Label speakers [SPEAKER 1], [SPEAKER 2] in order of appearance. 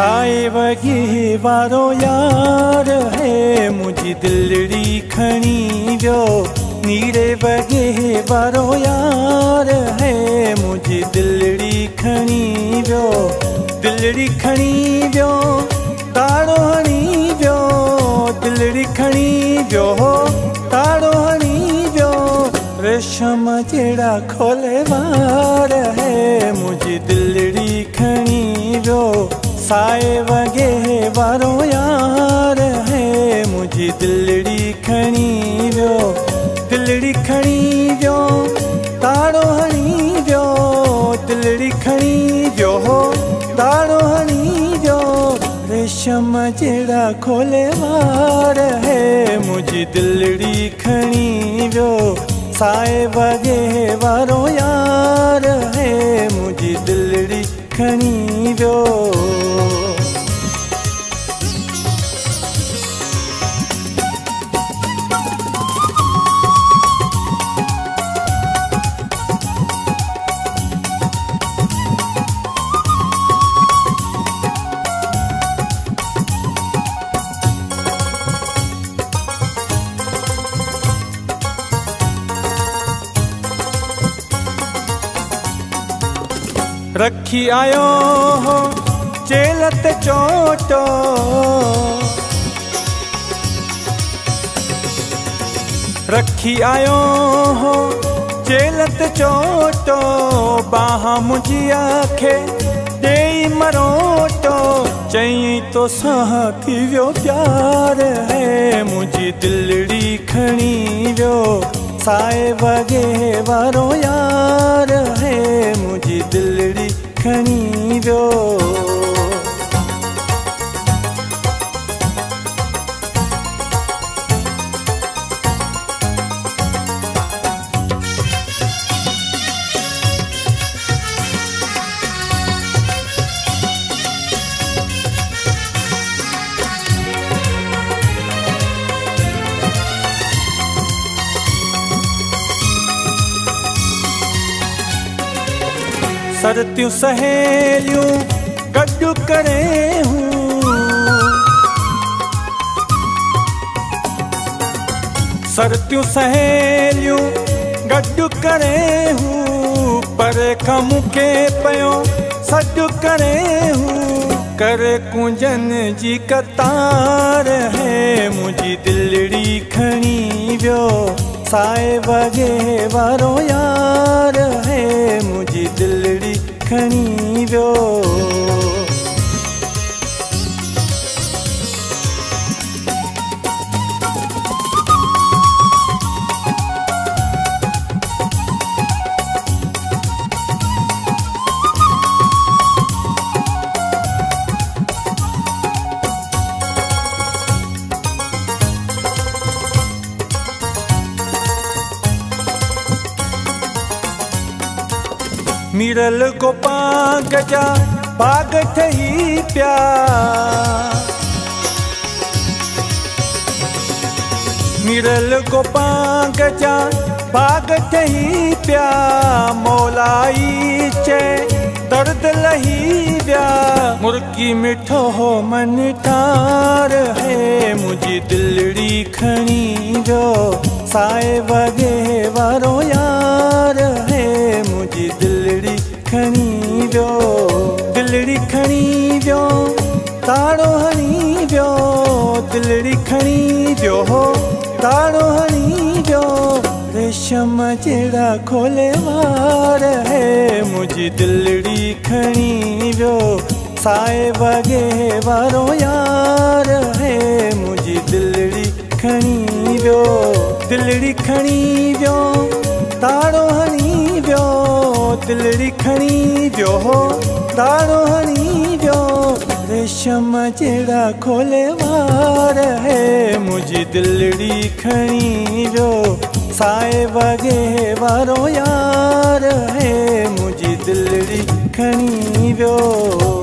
[SPEAKER 1] साए वगे वारो यार है मुझी दिलड़ी खणी वियो। नीरे वगे वारो यार है मुझी दिलड़ी खणी वियो। दिलड़ी खणी वियो ताड़ो हणी वियो। दिलड़ी खणी वियो ताड़ो हणी वियो। रेशम जहिड़ा खोले वार है मुझी दिलड़ी खणी वियो। साए वगे वारो यार है मुझी दिलड़ी खणी वियो। दिलड़ी खणी वियो ताड़ो हणी वियो। दिलड़ी खणी वियो ताड़ो हणी वियो। रेशम जहिड़ा खोले वार है मुझी दिलड़ी खणी वियो। साए वगे वारो यार है मुझी दिलड़ी खणी वियो। रखी आयो हो चेलत चोटो। रखी आयो हो चेलत चोटो। बाहा मुझी आखे देई मरोटो। चई तो साथी वियो प्यार है मुझी दिलड़ी खणी वियो। साए वगे वारो यार है मुझी दिलड़ी खणी वियो। सरतियूं सहेलियूं गॾु करे हूं। सरतियूं सहेलियूं गॾु करे हूं। पर खां मूंखे पियो सॾु करे हूं। कर कुंजन जी कतार है मुझी दिलड़ी खणी वियो। साए वगे वारो यार है मुझी दिलड़ी खणी वियो। मिरल गोपांग जा बाग ठही पिया। मिरल गोपांग जा बाग ठही पिया। मौलाई चे दर्द लही विया। मुर्गी मिठो हो मन ठार है मुझी दिलड़ी खणी वियो। साए वगे वारो यार है मुझी दिलड़ी खणी वियो। दिलड़ी खणी वियो ताड़ो हणी वियो। दिलड़ी खणी वियो ताड़ो हणी वियो। रेशम जहिड़ा खोले वार है मुझी दिलड़ी खणी वियो। साए वगे वारो यार है मुझी दिलड़ी खणी वियो। दिलड़ी खणी वियो ताड़ो हणी वियो। दिलड़ी खणी वियो ताड़ो हणी वियो। रेशम जहिड़ा खोले वार है मुझी दिलड़ी खणी वियो। साए वगे वारो यार है मुझी दिलड़ी खणी वियो।